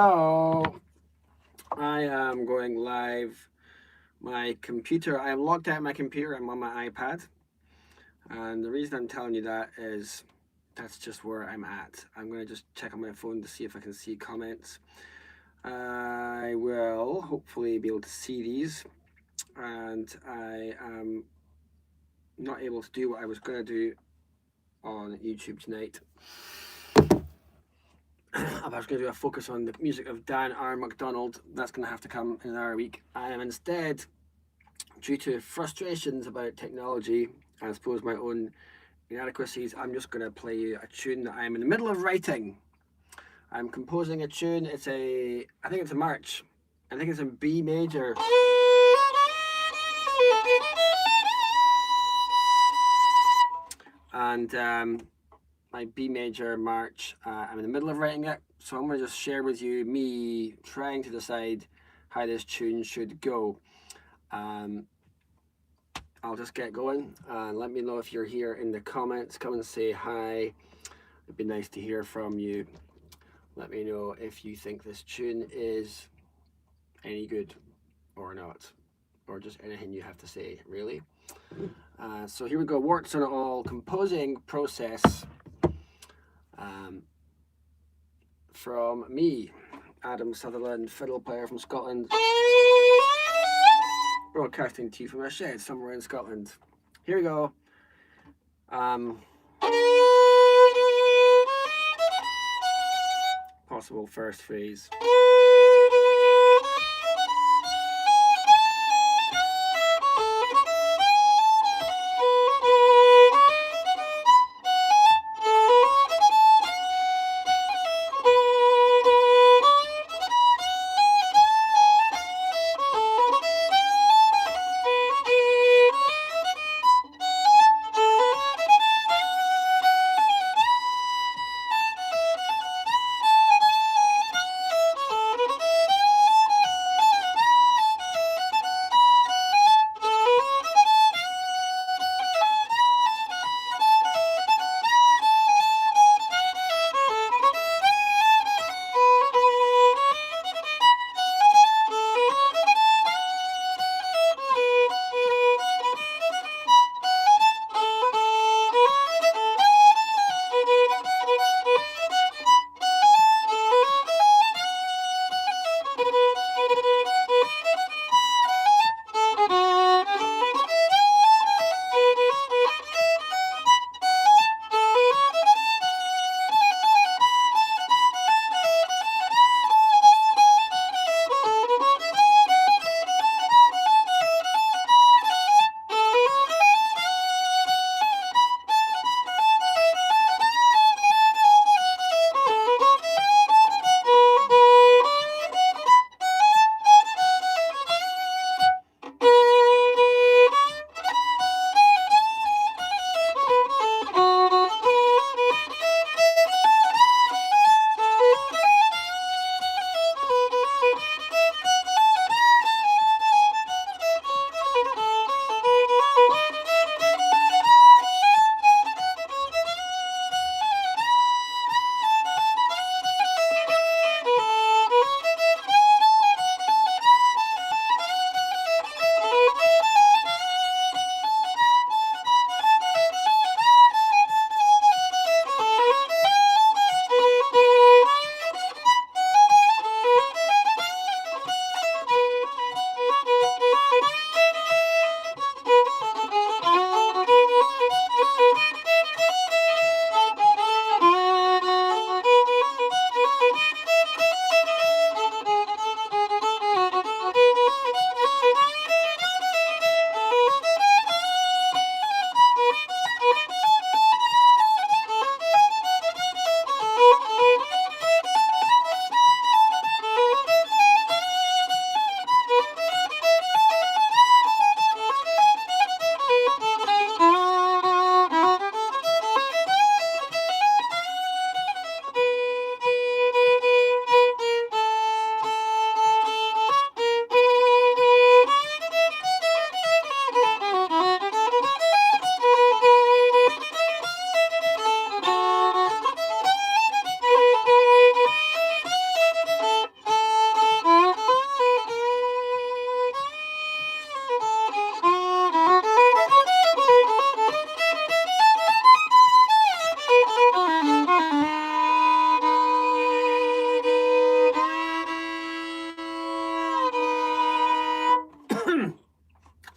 Hello. I am going live. My computer, I am logged out of my computer. I'm on my iPad. And the reason I'm telling you that is that's just where I'm at. I'm going to just check on my phone to see if I can see comments. I will hopefully be able to see these. And I am not able to do what I was going to do on YouTube tonight. I was going to do a focus on the music of Dan R. McDonald. That's going to have to come in another week. I am instead, due to frustrations about technology and I suppose my own inadequacies, I'm just going to play you a tune that I'm in the middle of writing. I'm composing a tune. I think it's a march. I think it's in B major. And my B major march, I'm in the middle of writing it. So I'm going to just share with you me trying to decide how this tune should go. I'll just get going and let me know if you're here in the comments. Come and say hi. It'd be nice to hear from you. Let me know if you think this tune is any good or not, or just anything you have to say, really. So here we go. Warts on it all. Composing process from me, Adam Sutherland, fiddle player from Scotland, broadcasting to you from a shed somewhere in Scotland. Here we go. Possible first phrase.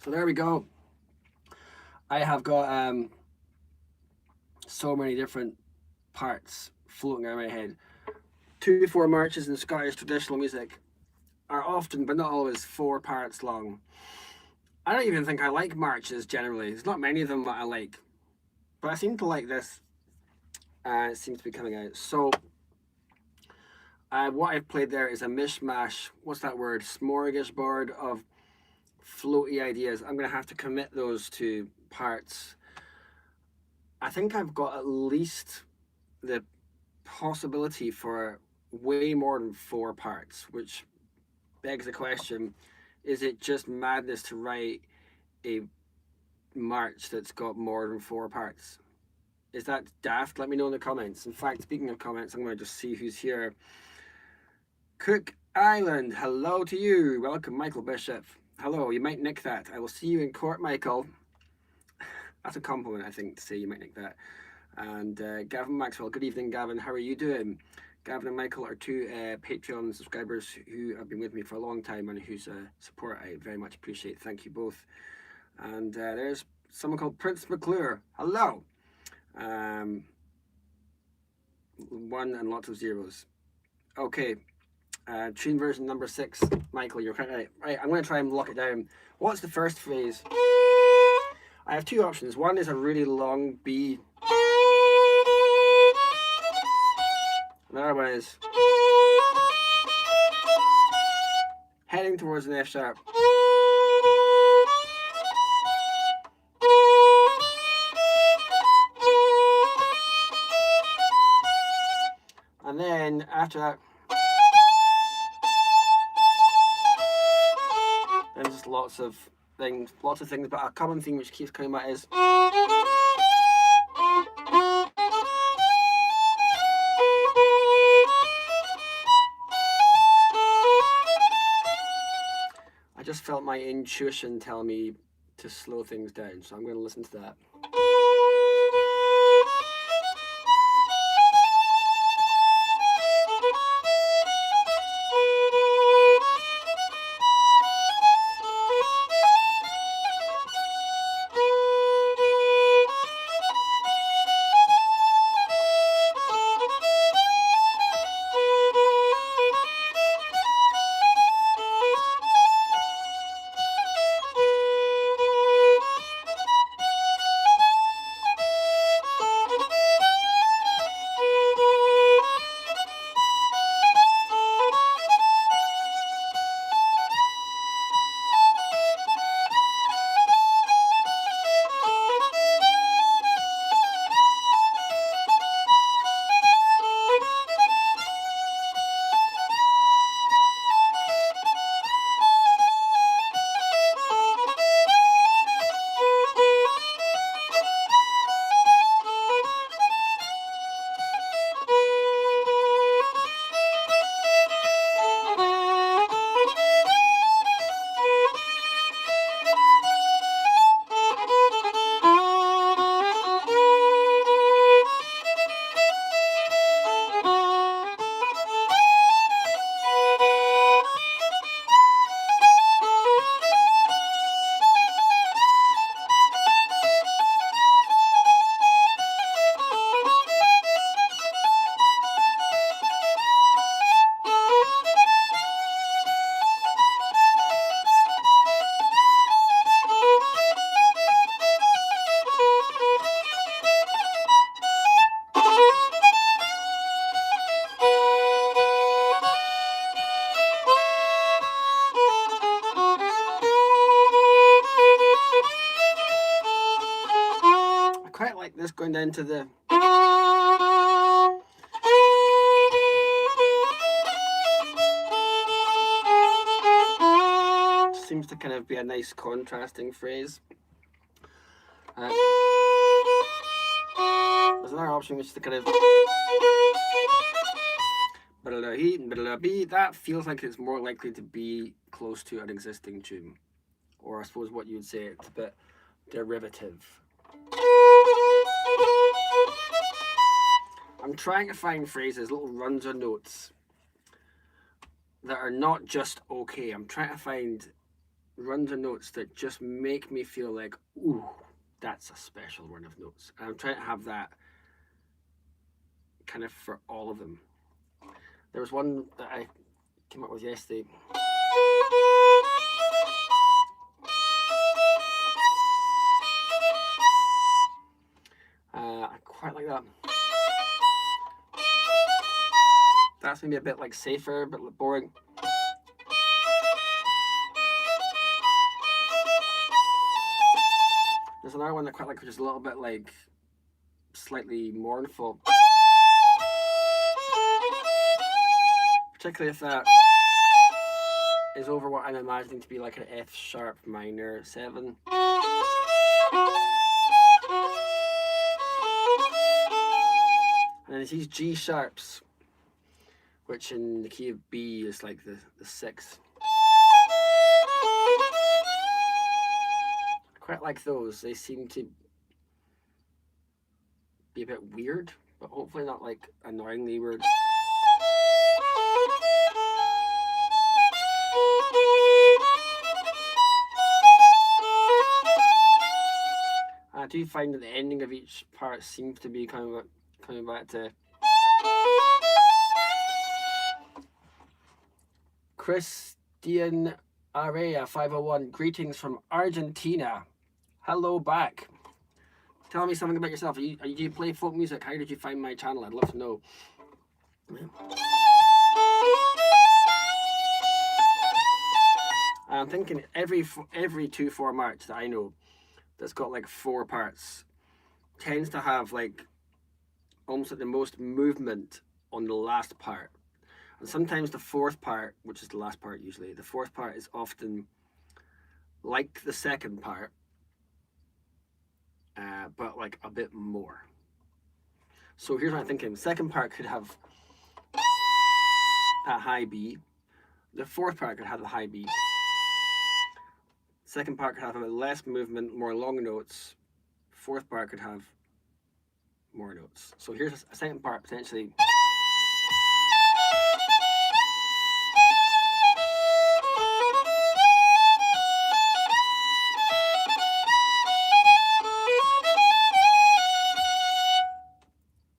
So there we go. I have got so many different parts floating around my head. 2/4 marches in Scottish traditional music are often, but not always, 4 parts long. I don't even think I like marches generally. There's not many of them that I like, but I seem to like this. It seems to be coming out. So, what I've played there is a mishmash. What's that word? Smorgasbord of floaty ideas. I'm going to have to commit those to parts. I think I've got at least the possibility for way more than 4 parts, which begs the question, is it just madness to write a march that's got more than 4 parts? Is that daft? Let me know in the comments. In fact, speaking of comments, I'm going to just see who's here. Cook Island, hello to you. Welcome, Michael Bishop. Hello, you might nick that. I will see you in court, Michael. That's a compliment, I think, to say you might nick that. And Gavin Maxwell, good evening, Gavin. How are you doing? Gavin and Michael are 2 Patreon subscribers who have been with me for a long time and whose support I very much appreciate. Thank you both. And there's someone called Prince McClure. Hello. 1 and lots of zeros. Okay. Tune version number 6. Michael, you're kind of right. I'm going to try and lock it down. What's the first phrase? I have 2 options. One is a really long B. Another one is heading towards an F sharp. And then after that, then just lots of things, but a common theme which keeps coming back is I just felt my intuition tell me to slow things down, so I'm going to listen to that. Quite like this going down to the seems to kind of be a nice contrasting phrase. There's another option which is the kind of that feels like it's more likely to be close to an existing tune, or I suppose what you would say it's a bit derivative. I'm trying to find phrases, little runs or notes that are not just okay. I'm trying to find runs of notes that just make me feel like, ooh, that's a special run of notes. And I'm trying to have that kind of for all of them. There was one that I came up with yesterday. I quite like that. That's maybe a bit like safer, but boring. There's another one that I quite like, which is a little bit like slightly mournful. Particularly if that is over what I'm imagining to be like an F sharp minor 7. And then these G sharps, which in the key of B is like the 6th. I quite like those. They seem to be a bit weird, but hopefully not like annoyingly weird. I do find that the ending of each part seems to be coming back to Christian Area 501. Greetings from Argentina. Hello back. Tell me something about yourself. Do you play folk music? How did you find my channel? I'd love to know. I'm thinking every 2/4 march that I know that's got like 4 parts tends to have like almost like the most movement on the last part. And sometimes the 4th part, which is the last part usually, the 4th part is often like the 2nd part, but like a bit more. So here's what I'm thinking. The 2nd part could have that high B. The 4th part could have the high B. 2nd part could have a bit less movement, more long notes. 4th part could have more notes. So here's a 2nd part potentially.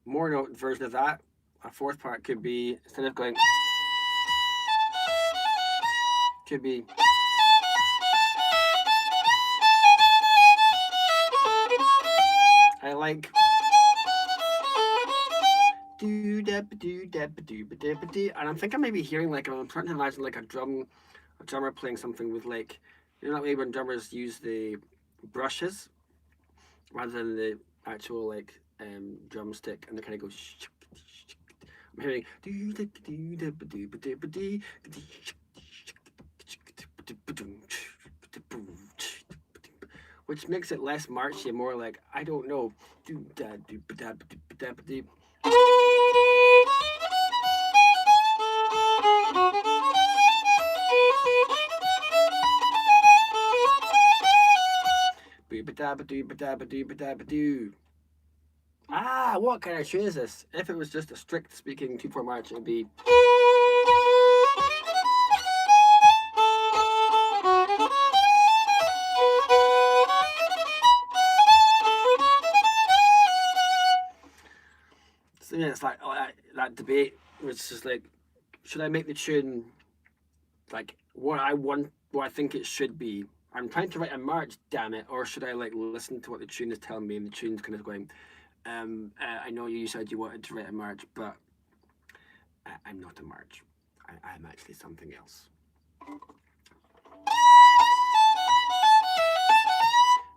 More note version of that. A 4th part could be, instead of going, could be. I like and I'm thinking maybe hearing like, I'm trying to imagine like a drummer playing something with like, you know that way when drummers use the brushes rather than the actual like drumstick, and they kind of go. I'm hearing which makes it less marchy, more like, I don't know. Ah, what kind of tune is this? If it was just a strict speaking 2/4 march, it would be. So yeah, it's like that debate, which is like, should I make the tune like what I want, what I think it should be? I'm trying to write a march, damn it, or should I like listen to what the tune is telling me, and the tune's kind of going, I know you said you wanted to write a march, but I'm not a march. I'm actually something else.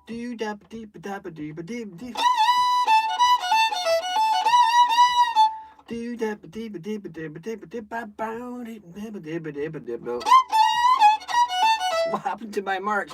Do da dee ba da ba dee ba dee dee. Do da ba dee ba dee ba dee ba dee ba dee ba ba dee ba dee ba dee ba dee ba. What happened to my march?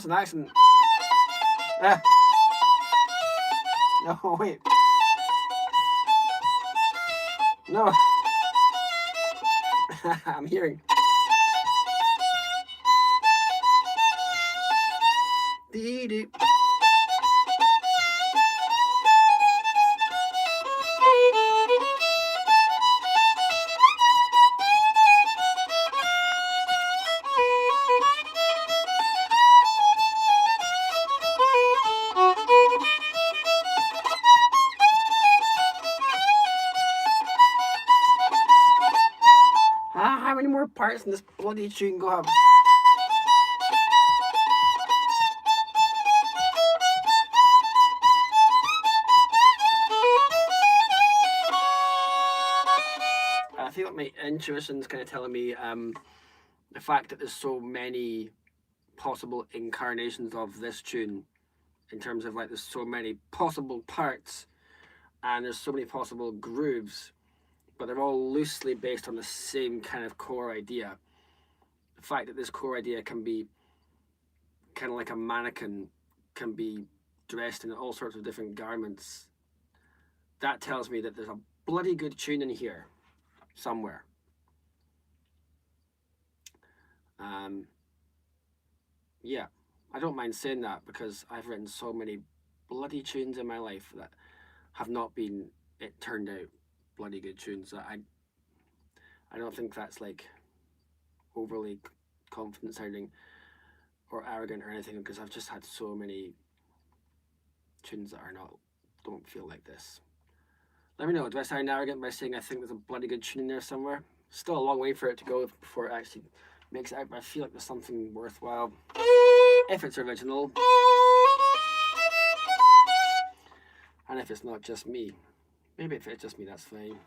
an accident. Ah. No, wait. No. I'm hearing. Dee-dee. How many more parts in this bloody tune go have? I feel like my intuition's kind of telling me the fact that there's so many possible incarnations of this tune, in terms of like there's so many possible parts and there's so many possible grooves, but they're all loosely based on the same kind of core idea. The fact that this core idea can be kind of like a mannequin, can be dressed in all sorts of different garments, that tells me that there's a bloody good tune in here somewhere. Yeah, I don't mind saying that because I've written so many bloody tunes in my life that have not been, it turned out, bloody good tunes. I don't think that's like overly confident sounding or arrogant or anything, because I've just had so many tunes that don't feel like this. Let me know, do I sound arrogant by saying I think there's a bloody good tune in there somewhere? Still a long way for it to go before it actually makes it out, but I feel like there's something worthwhile if it's original, and if it's not just me. Maybe if it's just me, that's fine.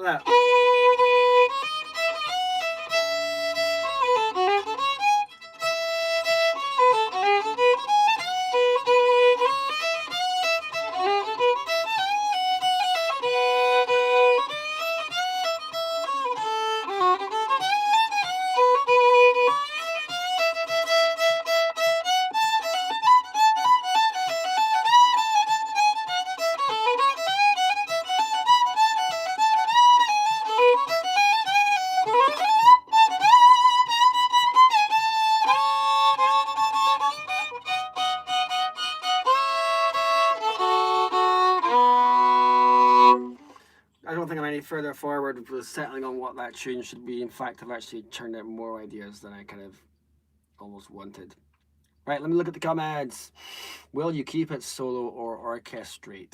That. I don't think I'm any further forward with settling on what that tune should be. In fact, I've actually turned out more ideas than I kind of almost wanted. Right, let me look at the comments. Will you keep it solo or orchestrate?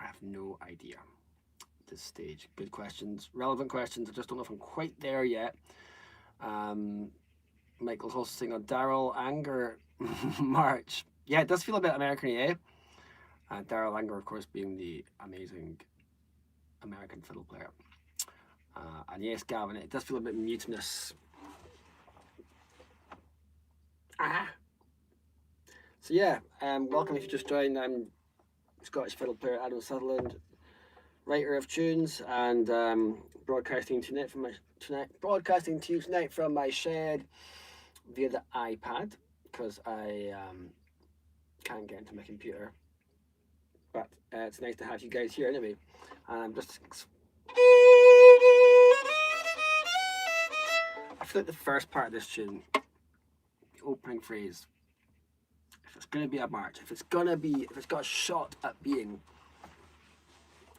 I have no idea at this stage. Good questions, relevant questions. I just don't know if I'm quite there yet. Michael's also saying on Daryl Anger March. Yeah, it does feel a bit American-y, eh? Daryl Anger, of course, being the amazing American fiddle player. And yes, Gavin, it does feel a bit mutinous. So yeah, welcome if you just joined. I'm Scottish fiddle player Adam Sutherland, writer of tunes, and broadcasting to you tonight from my shed via the iPad, because I can't get into my computer. But it's nice to have you guys here anyway. And I'm just I feel like the first part of this tune, the opening phrase, it's going to be a march, if it's got a shot at being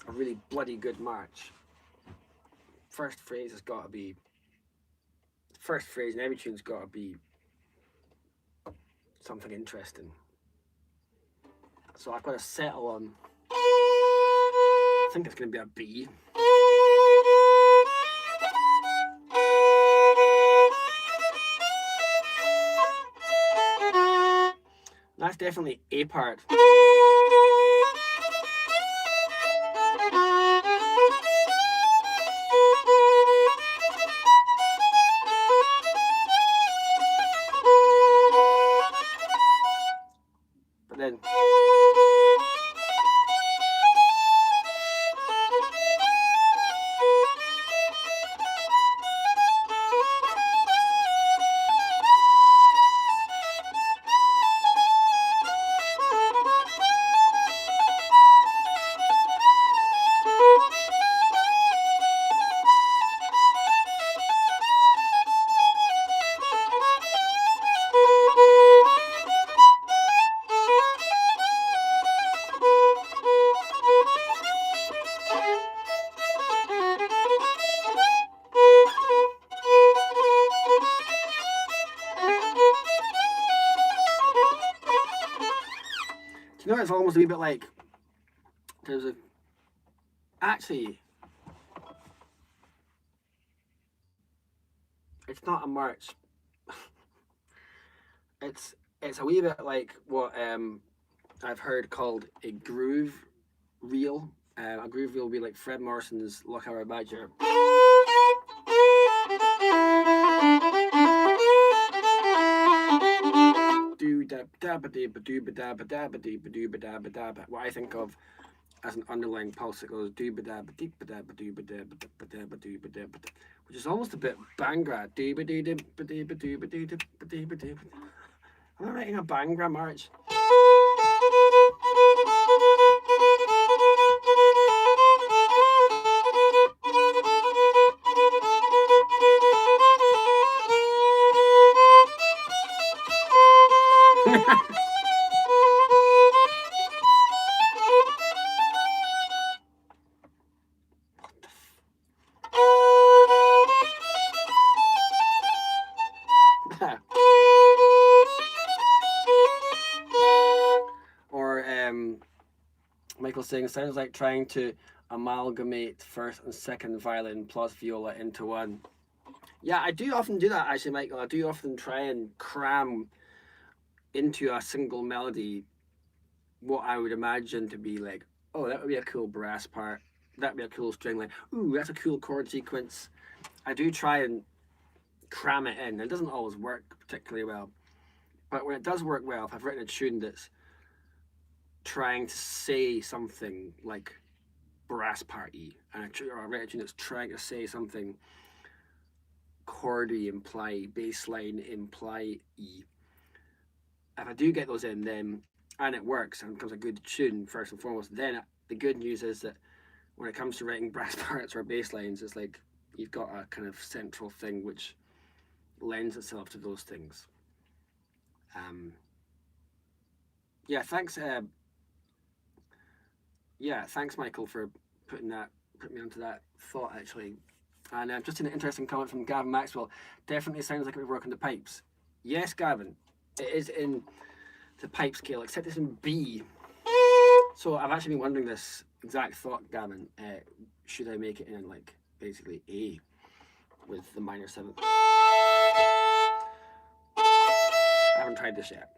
a really bloody good march, first phrase has got to be, first phrase in every tune's got to be something interesting. So I've got to settle on, I think it's going to be a B. That's definitely a part. But then you know, it's almost a wee bit like there's a actually it's not a march. it's a wee bit like what I've heard called a groove reel. A groove reel will be like Fred Morrison's "Look How I Badger." What I think of as an underlying pulse that goes which is almost a bit Bangra. Am I writing a Bangra march? Or Michael saying, sounds like trying to amalgamate first and second violin plus viola into one. Yeah, I do often do that actually, Michael. I do often try and cram into a single melody what I would imagine to be like, oh, that would be a cool brass part. That'd be a cool string line. Ooh, that's a cool chord sequence. I do try and cram it in. It doesn't always work particularly well. But when it does work well, if I've written a tune that's trying to say something like brass party, and I write a tune that's trying to say something chordy, imply bass line, imply E. If I do get those in, then and it works and becomes a good tune first and foremost, then the good news is that when it comes to writing brass parts or bass lines, it's like you've got a kind of central thing which lends itself to those things. Yeah, thanks. Yeah, thanks, Michael, for putting me onto that thought actually. And just an interesting comment from Gavin Maxwell. Definitely sounds like it would work on the pipes. Yes, Gavin, it is in the pipe scale, except it's in B. So I've actually been wondering this exact thought, Gavin. Should I make it in like basically A with the minor seventh? I haven't tried this yet.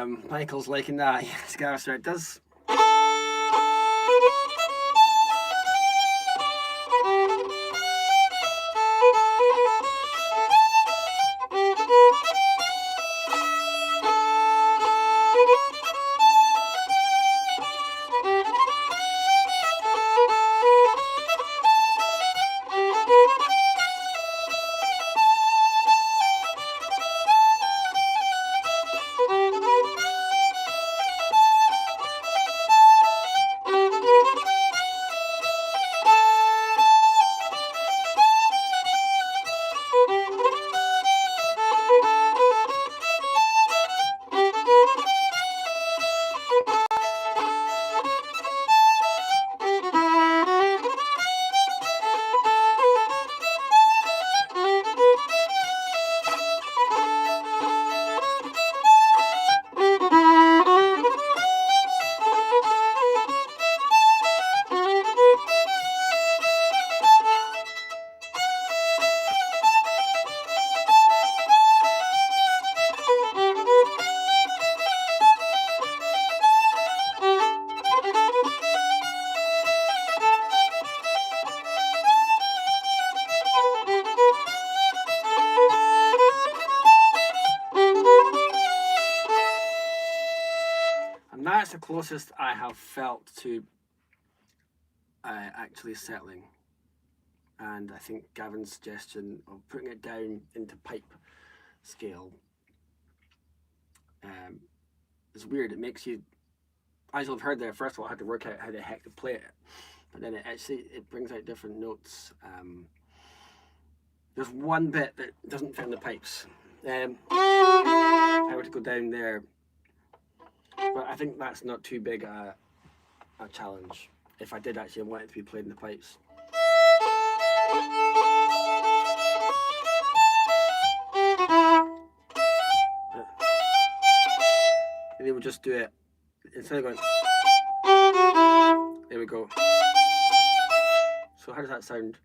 Michael's liking that. Yes, Gareth, it does. And that's the closest I have felt to actually settling. And I think Gavin's suggestion of putting it down into pipe scale is weird. It makes you, as you've heard there, first of all, I had to work out how the heck to play it, but then it brings out different notes. There's one bit that doesn't fit in the pipes. I were to go down there, but I think that's not too big a challenge if I did actually want it to be played in the pipes. And they would just do it instead of going. There we go. So how does that sound?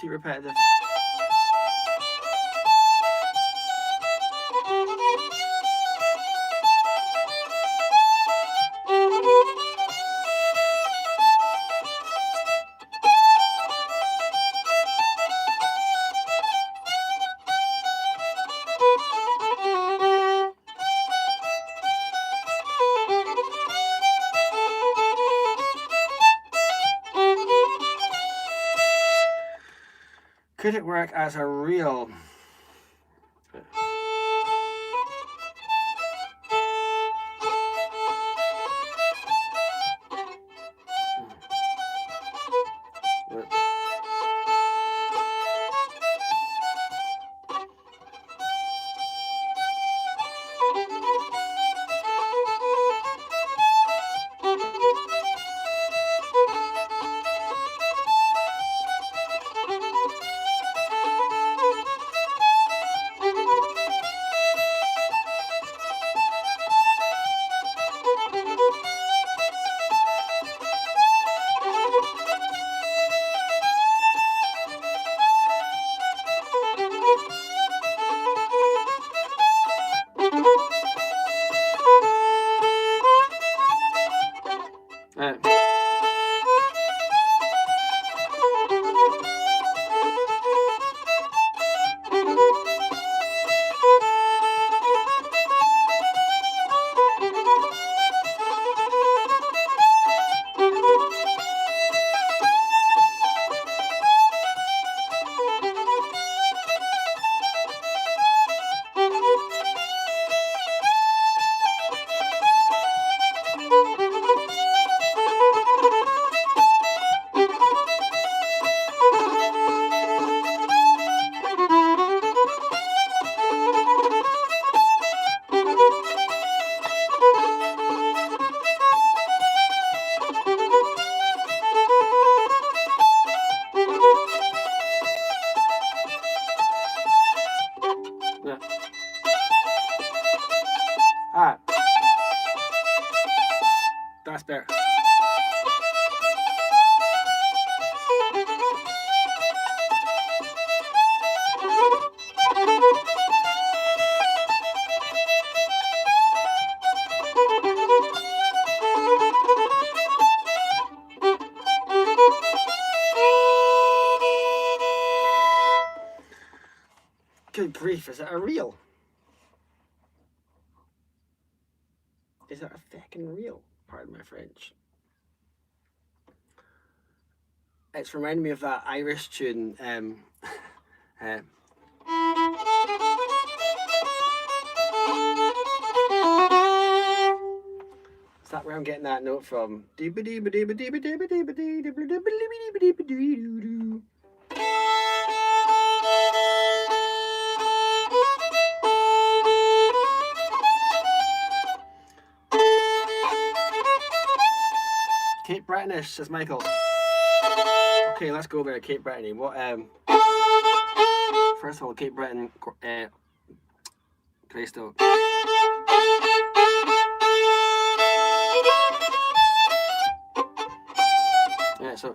Too repetitive. Could it work as a real? Good grief, is it a reel? Is it a fucking reel? Pardon my French. It's reminding me of that Irish tune. Is that where I'm getting that note from? Cape Bretonish, says Michael. Okay, let's go there. Cape Breton. What? First of all, Cape Breton, Greystoke. Yeah, so.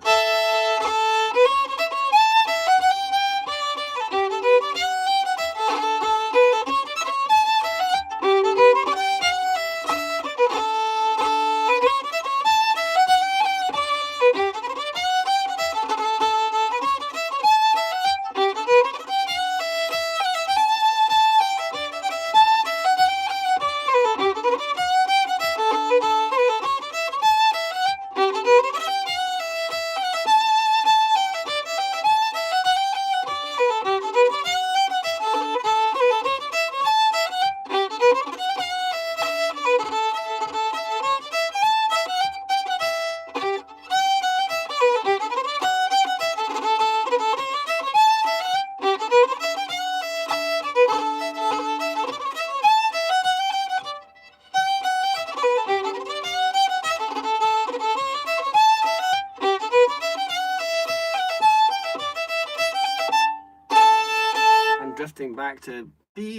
Drifting back to is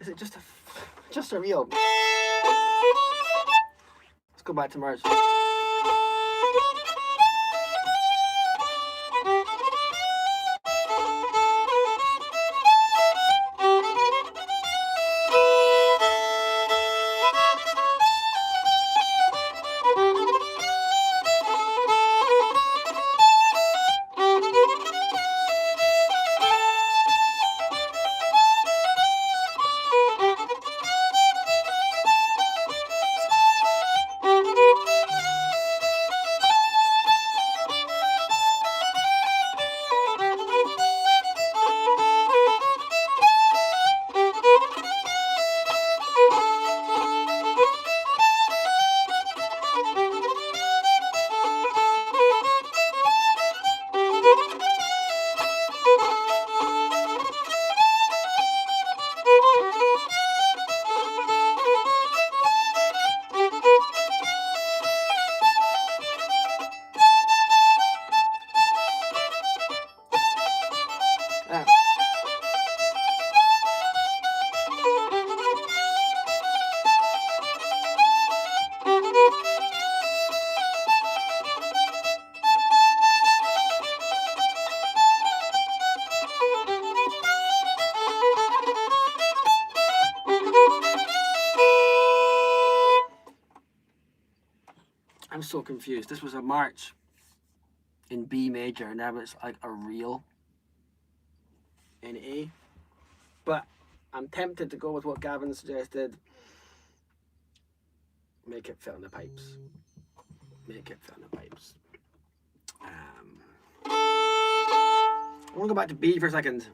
it just a reel? Let's go back to Mars. I'm so confused. This was a march in B major, and now it's like a reel in A. But I'm tempted to go with what Gavin suggested. Make it fit on the pipes. Make it fit on the pipes. I want to go back to B for a second.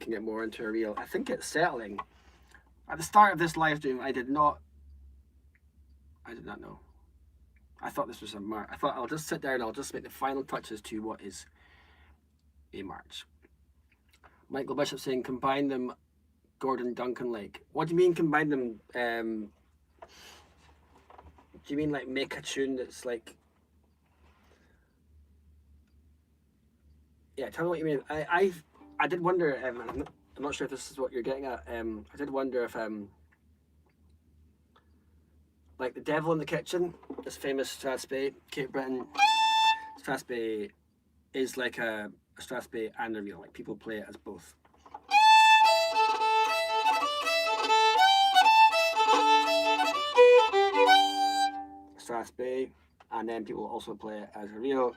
making it more into a reel. I think it's settling. At the start of this live stream, I did not know. I thought this was a march. I thought I'll just sit down and I'll just make the final touches to what is a march. Michael Bishop saying combine them, Gordon Duncan like. What do you mean combine them? Do you mean like make a tune that's like? Yeah, tell me what you mean. I did wonder. I'm not sure if this is what you're getting at. I did wonder if like the Devil in the Kitchen, this famous Strathspey, Kate Britton Strathspey, is like a Strathspey and a reel. Like people play it as both. Strathspey, and then people also play it as a reel.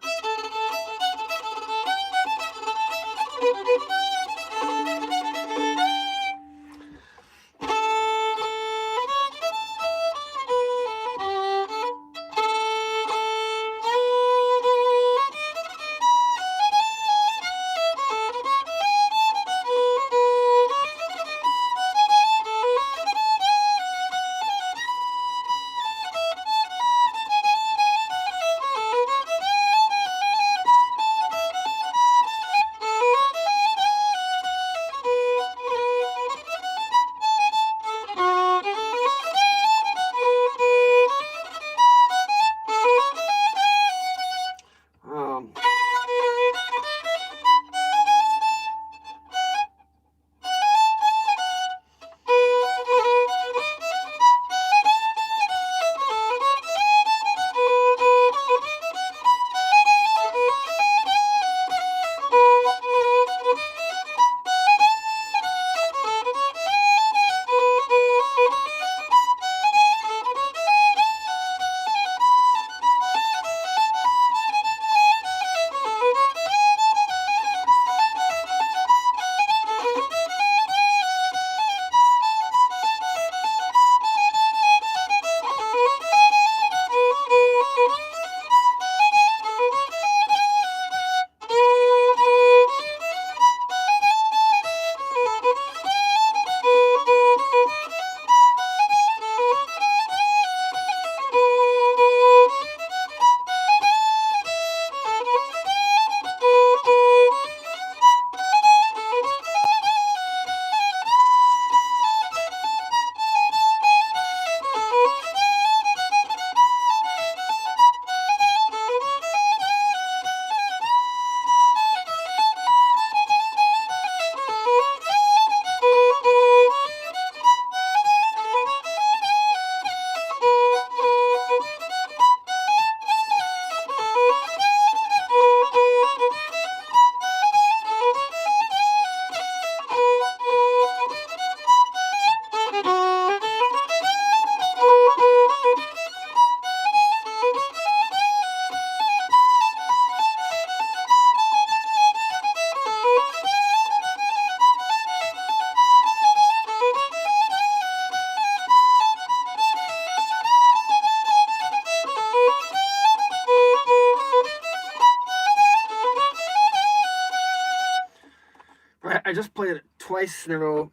I just played it twice in a row,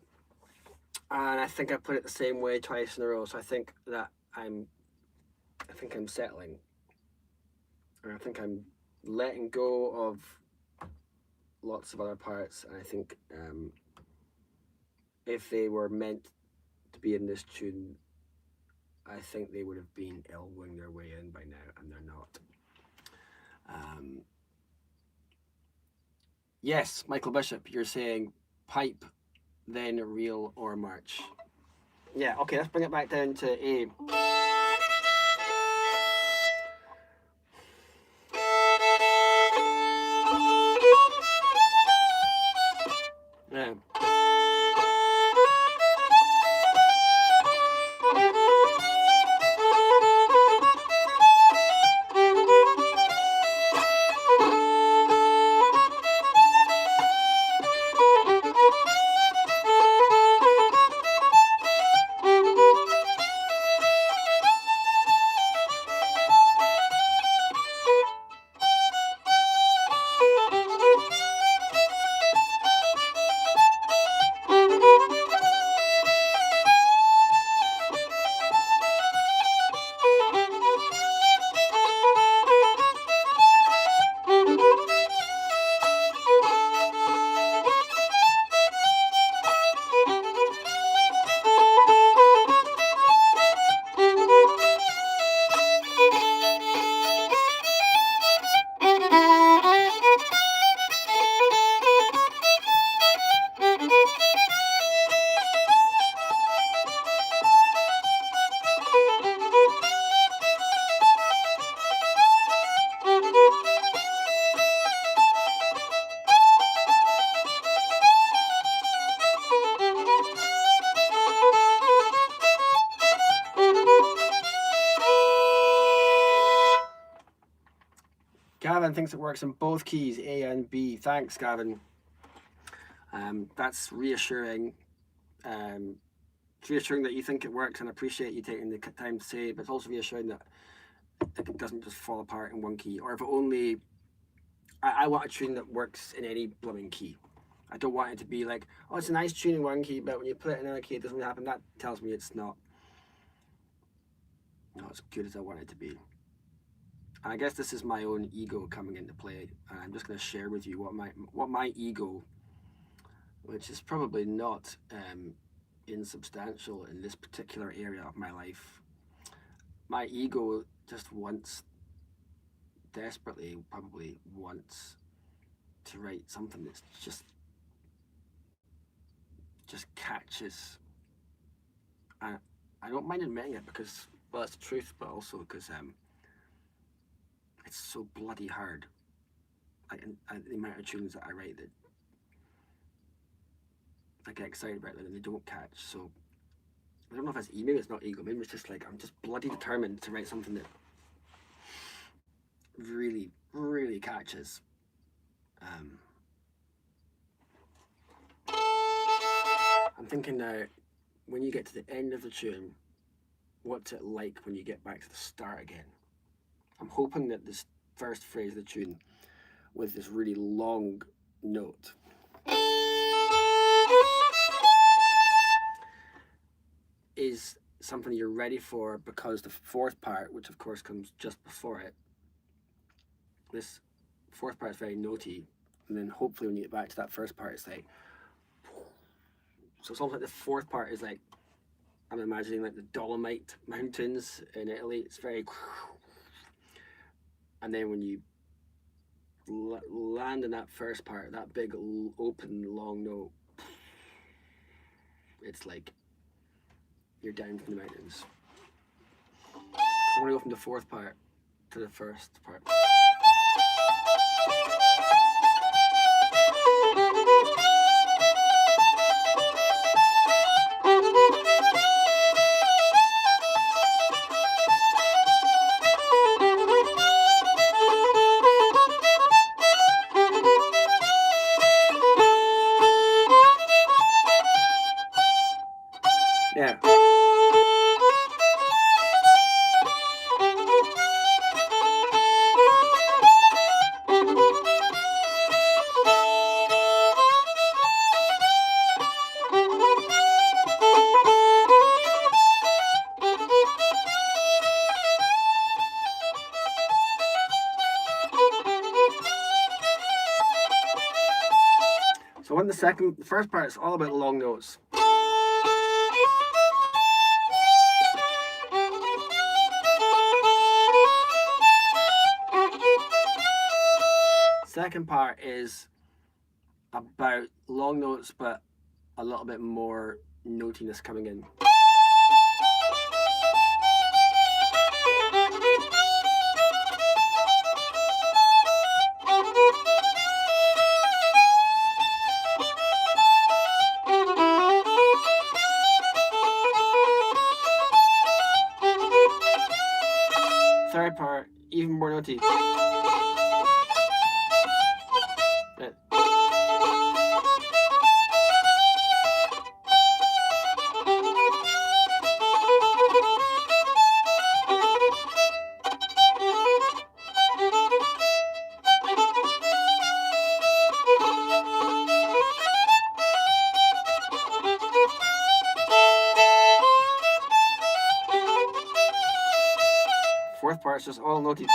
and I think I played it the same way twice in a row. So I think that I'm settling, and I think I'm letting go of lots of other parts. And I think if they were meant to be in this tune, I think they would have been elbowing their way in by now, and they're not. Yes, Michael Bishop, you're saying pipe, then reel or march. Yeah, okay, let's bring it back down to A. Yeah. Gavin thinks it works in both keys, A and B. Thanks, Gavin. That's reassuring. It's reassuring that you think it works, and I appreciate you taking the time to say it, but it's also reassuring that it doesn't just fall apart in one key. Or if it only... I want a tune that works in any blooming key. I don't want it to be like, oh, it's a nice tune in one key, but when you put it in another key, it doesn't happen. That tells me it's not as good as I want it to be. And I guess this is my own ego coming into play, and I'm just going to share with you what my ego, which is probably not insubstantial in this particular area of my life, my ego just desperately probably wants to write something that's just catches. And I don't mind admitting it because, well, it's the truth, but also because it's so bloody hard. Like the amount of tunes that I write that I get excited about them and they don't catch. So I don't know if it's maybe it's not ego. Maybe it's just like I'm just bloody determined to write something that really, really catches. I'm thinking now, when you get to the end of the tune, what's it like when you get back to the start again? I'm hoping that this first phrase of the tune, with this really long note, is something you're ready for, because the fourth part, which of course comes just before it, this fourth part is very notey, and then hopefully when you get back to that first part, it's like, so it's almost like the fourth part is like, I'm imagining like the Dolomite Mountains in Italy. It's very, and then when you land in that first part, that big open long note, it's like you're down from the mountains. I'm gonna go from the fourth part to the first part. Yeah. So on the first part, it's all about long notes. Second part is about long notes, but a little bit more notiness coming in. Third part, even more notey. Fourth part is just all notey.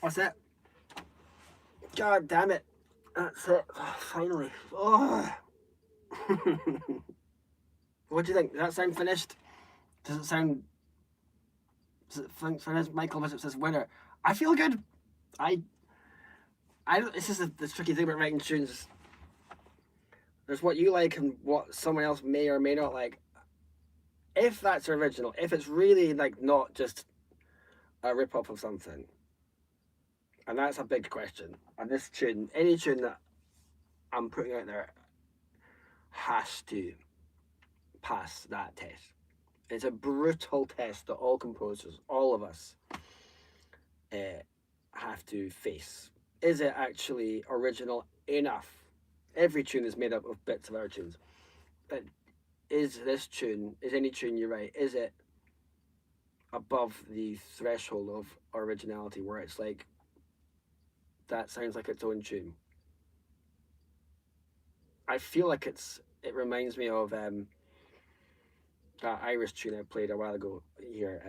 That's it. God damn it. That's it. Oh, finally. Oh. What do you think? Does that sound finished? Does it sound... Does it finish? Michael Bishop says winner. I feel good. I... This is the tricky thing about writing tunes. There's what you like and what someone else may or may not like. If that's original, if it's really like not just a rip-off of something, and that's a big question. And this tune, any tune that I'm putting out there has to pass that test. It's a brutal test that all composers, all of us, have to face. Is it actually original enough? Every tune is made up of bits of other tunes. But is this tune, is any tune you write, is it above the threshold of originality where it's like, that sounds like its own tune? I feel like it reminds me of that Irish tune I played a while ago here.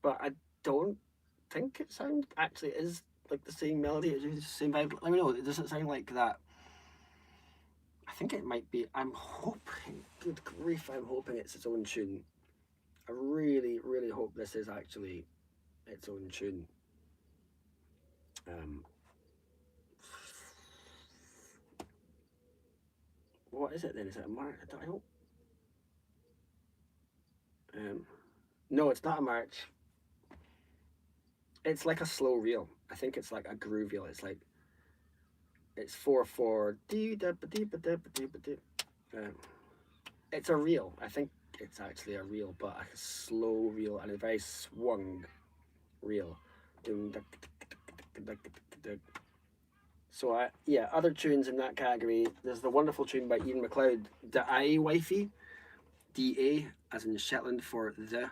But I don't think it sounds actually is like the same melody, it's the same vibe. Let me know. Does it sound like that? I think it might be. I'm hoping. Good grief! I'm hoping it's its own tune. I really, really hope this is actually its own tune. What is it then? Is it a march? I don't. No, it's not a march. It's like a slow reel. I think it's like a groove reel. It's like it's 4/4. It's a reel. I think it's actually a reel, but a slow reel and a very swung reel. So yeah, other tunes in that category. There's the wonderful tune by Ian MacLeod, Da I Wifey, DA as in Shetland for the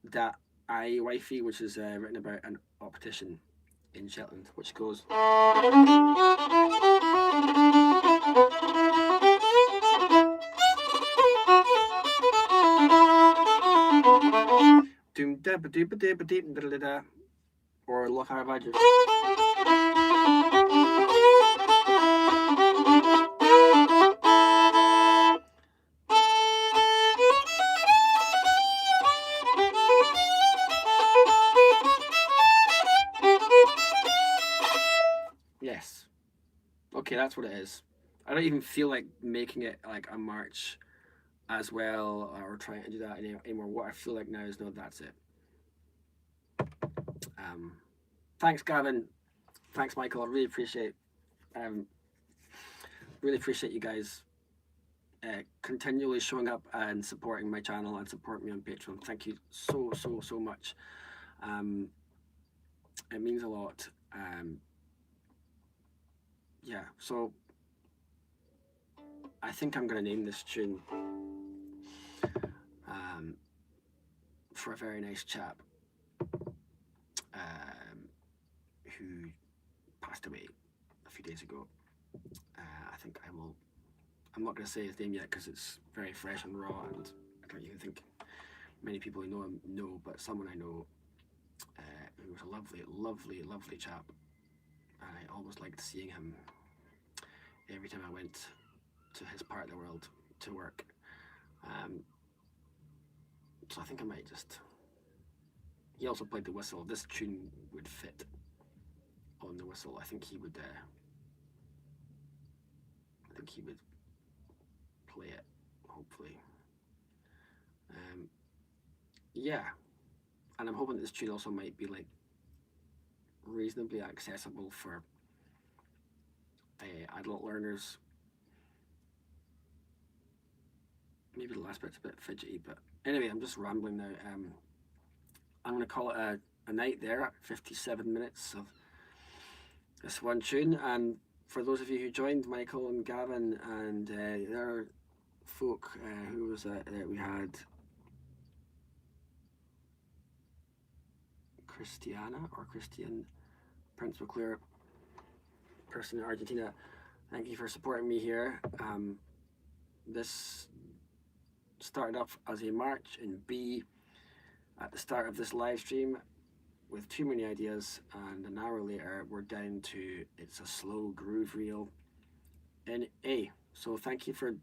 Da I Wifey, which is written about an optician in Shetland, which goes. Or Loch Arbadger. Yes. Okay, that's what it is. I don't even feel like making it like a march as well or trying to do that anymore. What I feel like now is no, that's it. Thanks, Gavin. Thanks, Michael. I really appreciate you guys continually showing up and supporting my channel and supporting me on Patreon. Thank you so much. It means a lot. Yeah, so I think I'm going to name this tune for a very nice chap who passed away a few days ago. I think I'm not going to say his name yet because it's very fresh and raw, and I don't even think many people who know him know, but someone I know who was a lovely chap. And I always liked seeing him every time I went to his part of the world to work. So I think I might just... He also played the whistle. This tune would fit on the whistle. I think he would play it, hopefully. Yeah, and I'm hoping that this tune also might be like reasonably accessible for adult learners. Maybe the last bit's a bit fidgety, but anyway, I'm just rambling now. I'm going to call it a night there at 57 minutes of this one tune. And for those of you who joined, Michael and Gavin and the other folk, who was that we had? Christiana or Christian, Prince McClure, person in Argentina, thank you for supporting me here. This started off as a march in B at the start of this live stream with too many ideas, and an hour later we're down to it's a slow groove reel in A. So thank you for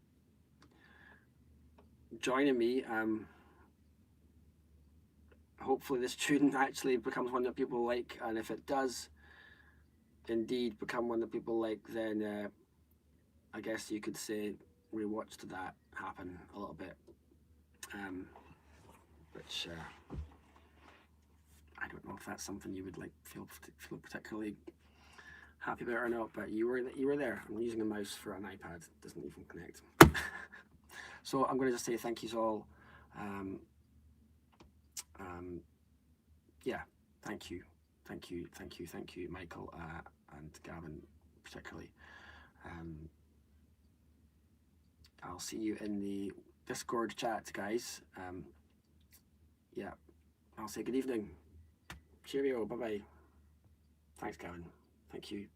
joining me. Hopefully this tune actually becomes one that people like, and if it does indeed become one that people like, then I guess you could say we watched that happen a little bit, which I don't know if that's something you would like feel particularly happy about or not, but you were there. I'm using a mouse for an iPad, it doesn't even connect. So I'm going to just say thank you all. Yeah, thank you, Michael and Gavin particularly. I'll see you in the Discord chat, guys. Yeah, I'll say good evening. Cheerio, bye bye. Thanks, Gavin. Thank you.